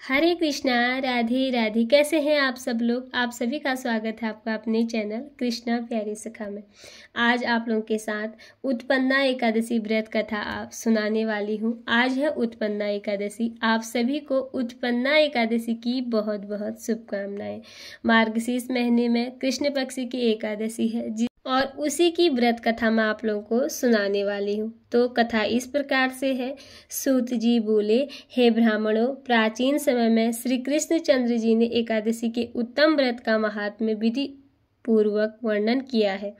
हरे कृष्णा। राधे राधे। कैसे हैं आप सब लोग? आप सभी का स्वागत है आपका अपने चैनल कृष्णा प्यारी सखा में। आज आप लोगों के साथ उत्पन्ना एकादशी व्रत कथा आप सुनाने वाली हूँ। आज है उत्पन्ना एकादशी। आप सभी को उत्पन्ना एकादशी की बहुत बहुत शुभकामनाएं। मार्गशीर्ष महीने में कृष्ण पक्ष की एकादशी है और उसी की व्रत कथा मैं आप लोगों को सुनाने वाली हूँ। तो कथा इस प्रकार से है। सूत जी बोले, हे ब्राह्मणों, प्राचीन समय में श्री कृष्ण चंद्र जी ने एकादशी के उत्तम व्रत का महात्म्य विधि पूर्वक वर्णन किया है।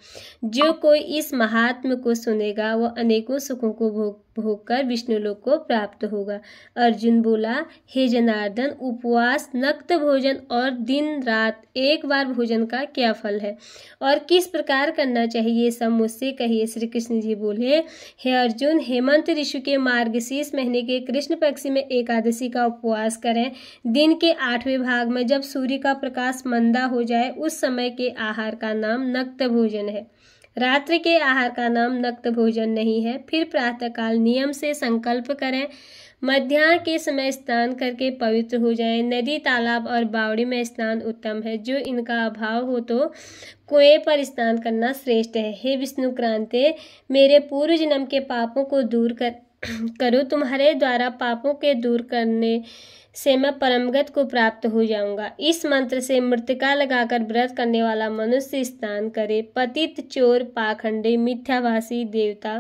जो कोई इस महात्म्य को सुनेगा वह अनेकों सुखों को भोग कर विष्णु लोक को प्राप्त होगा। अर्जुन बोला, हे जनार्दन, उपवास, नक्त भोजन और दिन रात एक बार भोजन का क्या फल है और किस प्रकार करना चाहिए, सब मुझसे कहिए। श्री कृष्ण जी बोले, हे अर्जुन, हेमंत ऋषि के मार्गशीर्ष महीने के कृष्ण पक्ष में एकादशी का उपवास करें। दिन के 8वें भाग में जब सूर्य का प्रकाश मंदा हो जाए उस समय के आहार का नाम नक्त भोजन है। रात्रि के आहार का नाम नक्त भोजन नहीं है। फिर प्रातःकाल नियम से संकल्प करें। मध्याह्न के समय स्नान करके पवित्र हो जाएं। नदी, तालाब और बावड़ी में स्नान उत्तम है। जो इनका अभाव हो तो कुएं पर स्नान करना श्रेष्ठ है। हे विष्णुक्रांते, मेरे पूर्व जन्म के पापों को दूर करो। तुम्हारे द्वारा पापों के दूर करने से मैं परमगत को प्राप्त हो जाऊंगा। इस मंत्र से मृतिका लगाकर व्रत करने वाला मनुष्य स्नान करे। पतित, चोर, पाखंडी, मिथ्याभाषी, देवता,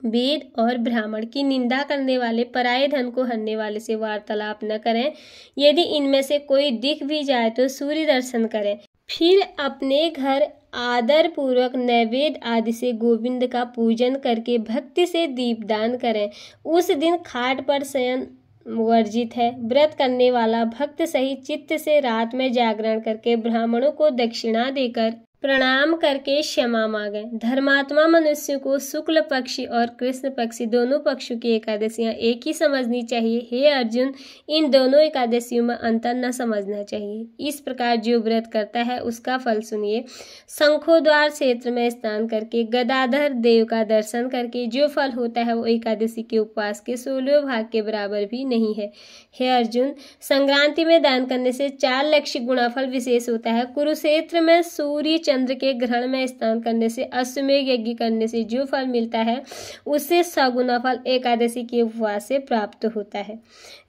वेद और ब्राह्मण की निंदा करने वाले, पराये धन को हरने वाले से वार्तालाप न करें। यदि इनमें से कोई दिख भी जाए तो सूर्य दर्शन करें। फिर अपने घर आदर पूर्वक नैवेद्य आदि से गोविंद का पूजन करके भक्ति से दीपदान करें। उस दिन खाट पर शयन वर्जित है। व्रत करने वाला भक्त सही चित्त से रात में जागरण करके ब्राह्मणों को दक्षिणा देकर प्रणाम करके क्षमा मांगे। धर्मात्मा मनुष्य को शुक्ल पक्षी और कृष्ण पक्षी दोनों पक्षों की एकादशियां एक ही समझनी चाहिए। हे अर्जुन, इन दोनों एकादशियों में अंतर न समझना चाहिए। इस प्रकार जो व्रत करता है उसका फल सुनिए। शंखोद्वार क्षेत्र में स्नान करके गदाधर देव का दर्शन करके जो फल होता है वो एकादशी के उपवास के 16वें भाग के बराबर भी नहीं है। हे अर्जुन, संक्रांति में दान करने से 4 लक्ष्य गुणाफल विशेष होता है। कुरुक्षेत्र में सूर्य चंद्र के ग्रहण में स्नान करने से, अश्वमेध यज्ञ करने से जो फल मिलता है उससे 100 गुना फल एकादशी के उपवास से प्राप्त होता है।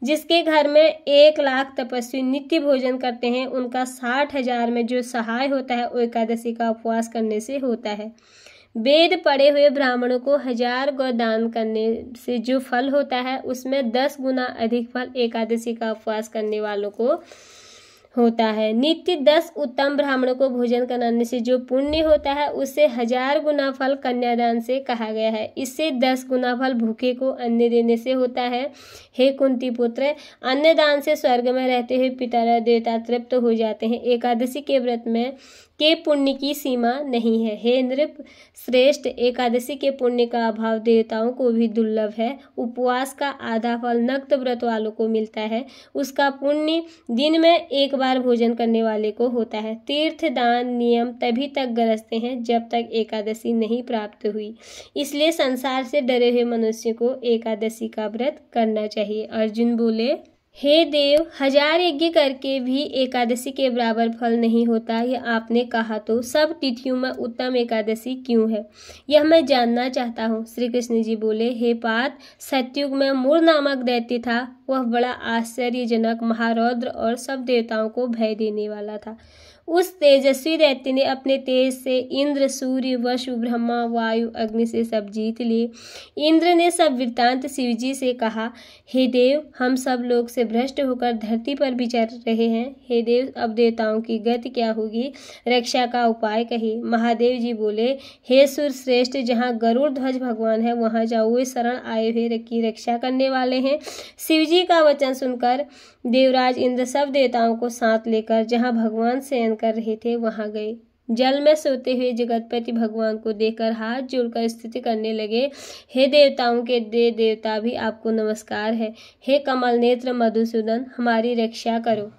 जिसके घर में 1 लाख तपस्वी नित्य भोजन करते हैं उनका 60,000 में जो सहाय होता है वो एकादशी का उपवास करने से होता है। वेद पढ़े हुए ब्राह्मणों को 1000 गौ दान करने से जो फल होता है उसमें 10 गुना अधिक फल एकादशी का उपवास करने वालों को होता है। नित्य 10 उत्तम ब्राह्मणों को भोजन कराने से जो पुण्य होता है उससे 1000 गुना फल कन्यादान से कहा गया है। इससे 10 गुना फल भूखे को अन्न देने से होता है। हे कुंती पुत्र, अन्नदान से स्वर्ग में रहते हुए पितर देवता तृप्त हो जाते हैं। एकादशी के व्रत में के पुण्य की सीमा नहीं है। हे नृप श्रेष्ठ, एकादशी के पुण्य का अभाव देवताओं को भी दुर्लभ है। उपवास का आधा फल नक्त व्रत वालों को मिलता है। उसका पुण्य दिन में एक बार भोजन करने वाले को होता है। तीर्थ दान नियम तभी तक गरजते हैं जब तक एकादशी नहीं प्राप्त हुई। इसलिए संसार से डरे हुए मनुष्य को एकादशी का व्रत करना चाहिए। अर्जुन बोले, हे देव, 1000 यज्ञ करके भी एकादशी के बराबर फल नहीं होता। यह आपने कहा तो सब तिथियों में उत्तम एकादशी क्यों है, यह मैं जानना चाहता हूँ। श्री कृष्ण जी बोले, हे पार्थ, सतयुग में मूर नामक दैत्य था। वह बड़ा आश्चर्यजनक, महारौद्र और सब देवताओं को भय देने वाला था। उस तेजस्वी दैत्य ने अपने तेज से इंद्र, सूर्य, वसु, ब्रह्मा, वायु, अग्नि से सब जीत लिए। इंद्र ने सब वृत्तांत शिवजी से कहा, हे देव, हम सब लोग से भ्रष्ट होकर धरती पर विचर रहे हैं। हे देव, अब देवताओं की गति क्या होगी, रक्षा का उपाय कहिए। महादेव जी बोले, हे सुर श्रेष्ठ, जहाँ गरुड़ ध्वज भगवान है वहां जाओ। वे शरण आए हुए की रक्षा करने वाले हैं। शिवजी का वचन सुनकर देवराज इंद्र सब देवताओं को साथ लेकर जहाँ भगवान शयन कर रहे थे वहां गए। जल में सोते हुए जगतपति भगवान को देखकर हाथ जोड़कर स्तुति करने लगे। हे देवताओं के देवता भी आपको नमस्कार है। हे कमल नेत्र मधुसूदन, हमारी रक्षा करो।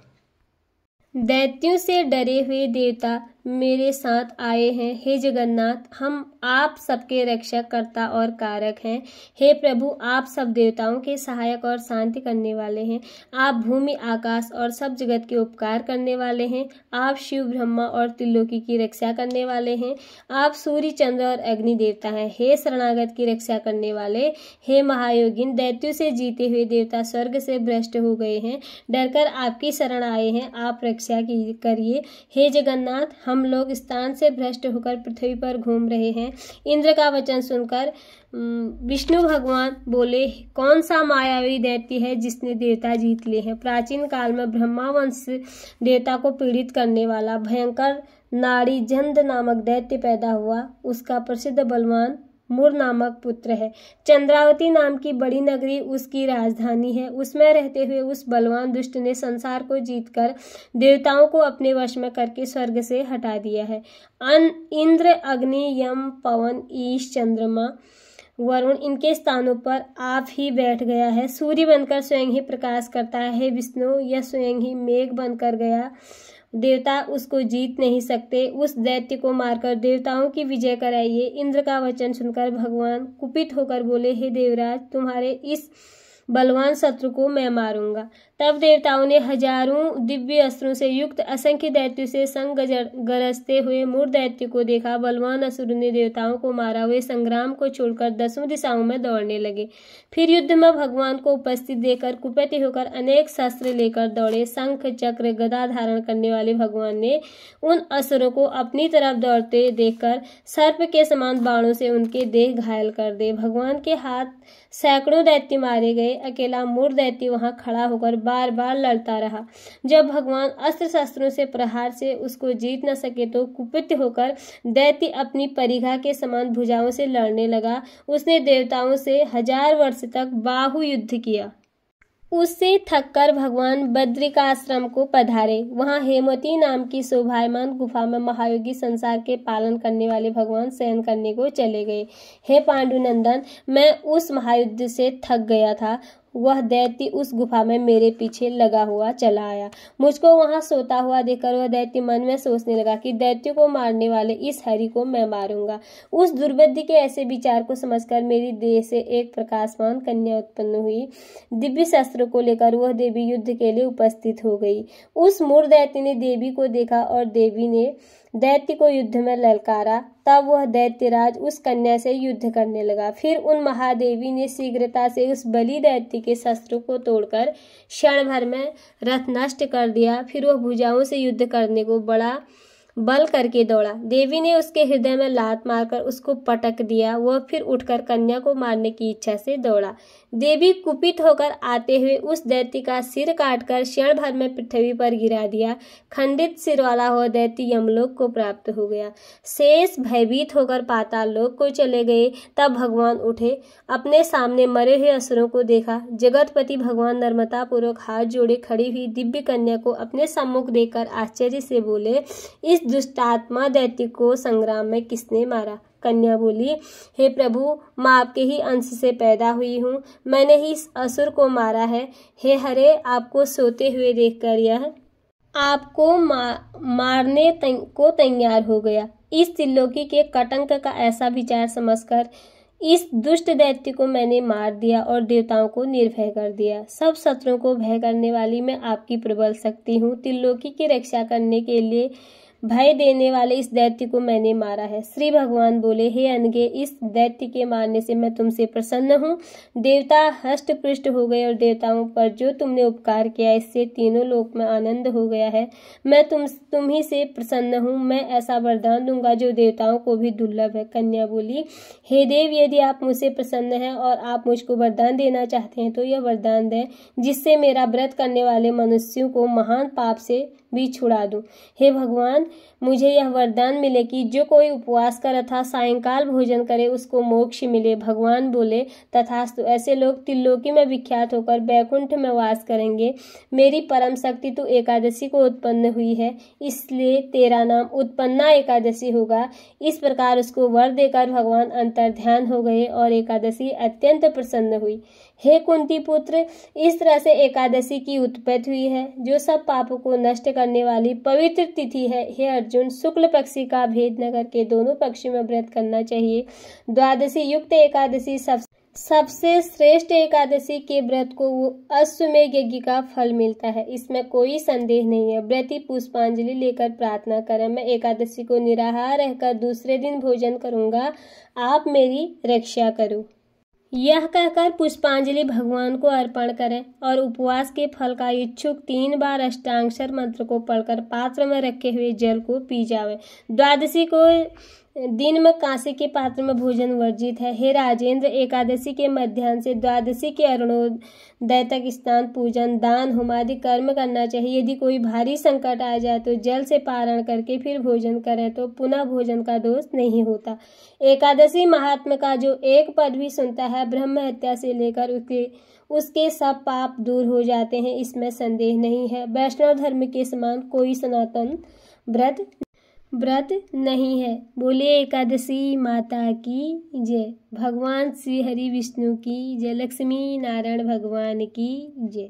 दैत्यों से डरे हुए देवता मेरे साथ आए हैं। हे जगन्नाथ, हम आप सबके रक्षक, कर्ता और कारक हैं। हे प्रभु, आप सब देवताओं के सहायक और शांति करने वाले हैं। आप भूमि, आकाश और सब जगत के उपकार करने वाले हैं। आप शिव, ब्रह्मा और त्रिलोकी की रक्षा करने वाले हैं। आप सूर्य, चंद्र और अग्नि देवता हैं। हे शरणागत की रक्षा करने वाले, हे महायोगिन, दैत्यों से जीते हुए देवता स्वर्ग से भ्रष्ट हो गए हैं, डरकर आपकी शरण आए हैं। आप रक्षा करिए। हे जगन्नाथ, हम लोग स्थान से भ्रष्ट होकर पृथ्वी पर घूम रहे हैं। इंद्र का वचन सुनकर विष्णु भगवान बोले, कौन सा मायावी दैत्य है जिसने देवता जीत लिए हैं? प्राचीन काल में ब्रह्मा वंश देवता को पीड़ित करने वाला भयंकर नाड़ी जंद नामक दैत्य पैदा हुआ। उसका प्रसिद्ध बलवान मुर नामक पुत्र है। चंद्रावती नाम की बड़ी नगरी उसकी राजधानी है। उसमें रहते हुए उस बलवान दुष्ट ने संसार को जीतकर देवताओं को अपने वश में करके स्वर्ग से हटा दिया है। इंद्र, अग्नि, यम, पवन, ईश, चंद्रमा, वरुण इनके स्थानों पर आप ही बैठ गया है। सूर्य बनकर स्वयं ही प्रकाश करता है। विष्णु, यह स्वयं ही मेघ बनकर गया। देवता उसको जीत नहीं सकते। उस दैत्य को मारकर देवताओं की विजय कराइए। इंद्र का वचन सुनकर भगवान कुपित होकर बोले, हे देवराज, तुम्हारे इस बलवान शत्रु को मैं मारूंगा। तब देवताओं ने हजारों दिव्य अस्त्रों से युक्त असंख्य दैत्यों से संग गरजते हुए मूर दैत्य को देखा। बलवान असुर ने देवताओं को मारा। वे संग्राम को छोड़कर 10 दिशाओं में दौड़ने लगे। फिर युद्ध में भगवान को उपस्थित देखकर कुपित होकर अनेक शस्त्र लेकर दौड़े। शंख, चक्र, गदा धारण करने वाले भगवान ने उन असुरों को अपनी तरफ दौड़ते देखकर सर्प के समान बाणों से उनके देह घायल कर दे। भगवान के हाथ सैकड़ों दैत्य मारे गए। अकेला मूर दैत्य वहां खड़ा होकर बार बार लड़ता रहा। जब भगवान अस्त्र शस्त्रों से प्रहार से उसको जीत न सके तो कुपित होकर दैत्य अपनी परिघा के समान भुजाओं से लड़ने लगा। उसने देवताओं से 1000 वर्ष तक बाहु युद्ध किया। उससे थककर भगवान बद्रिकाश्रम को पधारे। वहां हेमवती नाम की शोभायमान गुफा में महायोगी संसार के पालन करने वाले भगवान शयन करने को चले गए। हे पांडुनंदन, मैं उस महायुद्ध से थक गया था। वह दैत्य उस गुफा में मेरे पीछे लगा हुआ चला आया। मुझको वहां सोता हुआ देखकर वह दैत्य मन में सोचने लगा कि दैत्य को मारने वाले इस हरि को मैं मारूंगा। उस दुर्बुद्धि के ऐसे विचार को समझकर मेरी देह से एक प्रकाशमान कन्या उत्पन्न हुई। दिव्य शस्त्रों को लेकर वह देवी युद्ध के लिए उपस्थित हो गई। उस मूर दैत्य ने देवी को देखा और देवी ने दैत्य को युद्ध में ललकारा। तब वह दैत्यराज उस कन्या से युद्ध करने लगा। फिर उन महादेवी ने शीघ्रता से उस बलि दैत्य के शस्त्रों को तोड़कर क्षण भर में रथ नष्ट कर दिया। फिर वह भुजाओं से युद्ध करने को बड़ा बल करके दौड़ा। देवी ने उसके हृदय में लात मारकर उसको पटक दिया। वह फिर उठकर कन्या को मारने की इच्छा से दौड़ा। देवी कुपित होकर आते हुए उस दैत्य का सिर काटकर क्षण भर में पृथ्वी पर गिरा दिया। खंडित सिर वाला हुआ दैत्य यमलोक को प्राप्त हो गया। शेष भयभीत होकर पाताल लोक को चले गए। तब भगवान उठे, अपने सामने मरे हुए असुरों को देखा। जगतपति भगवान नम्रता पूर्वक हाथ जोड़े खड़ी हुई दिव्य कन्या को अपने सम्मुख देखकर आश्चर्य से बोले, इस दुष्टात्मा दैत्य को संग्राम में किसने मारा? कन्या बोली, हे प्रभु, मैं आपके ही अंश से पैदा हुई हूँ। मैंने ही इस असुर को मारा है। हे हरे, आपको सोते हुए देखकर यह आपको मारने को तैयार हो गया। इस त्रिलोकी के कटंक का ऐसा विचार समझकर इस दुष्ट दैत्य को मैंने मार दिया और देवताओं को निर्भय कर दिया। सब शत्रुओं को भय करने वाली मैं आपकी प्रबल शक्ति हूँ। त्रिलोकी की रक्षा करने के लिए भय देने वाले इस दैत्य को मैंने मारा है। श्री भगवान बोले, हे अनगे, इस दैत्य के मारने से मैं तुमसे प्रसन्न हूँ। देवता हष्ट पृष्ट हो गए और देवताओं पर जो तुमने उपकार किया इससे तीनों लोक में आनंद हो गया है। मैं तुम ही से प्रसन्न हूँ। मैं ऐसा वरदान दूंगा जो देवताओं को भी दुर्लभ है। कन्या बोली, हे देव, यदि आप मुझसे प्रसन्न हैं और आप मुझको वरदान देना चाहते हैं तो यह वरदान दें जिससे मेरा व्रत करने वाले मनुष्यों को महान पाप से भी छुड़ा दूं। हे भगवान, मुझे यह वरदान मिले कि जो कोई उपवास कर अथवा सायंकाल भोजन करे उसको मोक्ष मिले। भगवान बोले, तथास्तु। ऐसे लोग त्रिलोकी में विख्यात होकर बैकुंठ में वास करेंगे। मेरी परम शक्ति तो एकादशी को उत्पन्न हुई है, इसलिए तेरा नाम उत्पन्ना एकादशी होगा। इस प्रकार उसको वर देकर भगवान अंतर्ध्यान हो गए और एकादशी अत्यंत प्रसन्न हुई। हे कुंती पुत्र, इस तरह से एकादशी की उत्पत्ति हुई है, जो सब पापों को नष्ट करने वाली पवित्र तिथि है। हे अर्जुन, शुक्ल पक्षी का भेद न करके दोनों पक्षों में व्रत करना चाहिए। द्वादशी युक्त एकादशी सबसे श्रेष्ठ एकादशी के व्रत को वो अश्वमेध यज्ञ का फल मिलता है, इसमें कोई संदेह नहीं है। व्रती पुष्पांजलि लेकर प्रार्थना करें, मैं एकादशी को निराहार रहकर दूसरे दिन भोजन करूंगा, आप मेरी रक्षा करो। यह कहकर पुष्पांजलि भगवान को अर्पण करें और उपवास के फल का इच्छुक 3 बार अष्टांक्षर मंत्र को पढ़कर पात्र में रखे हुए जल को पी जावे। द्वादशी को दिन में कांसे के पात्र में भोजन वर्जित है। हे राजेंद्र, एकादशी के मध्याह्न से द्वादशी के अरुणोदय तक स्नान, पूजन, दान, होमादि कर्म करना चाहिए। यदि कोई भारी संकट आ जाए तो जल से पारण करके फिर भोजन करें तो पुनः भोजन का दोष नहीं होता। एकादशी महात्मा का जो एक पद भी सुनता है, ब्रह्म हत्या से लेकर उसके सब पाप दूर हो जाते हैं, इसमें संदेह नहीं है। वैष्णव धर्म के समान कोई सनातन व्रत नहीं है। बोलिए एकादशी माता की जय। भगवान श्री हरि विष्णु की जय। लक्ष्मी नारायण भगवान की जय।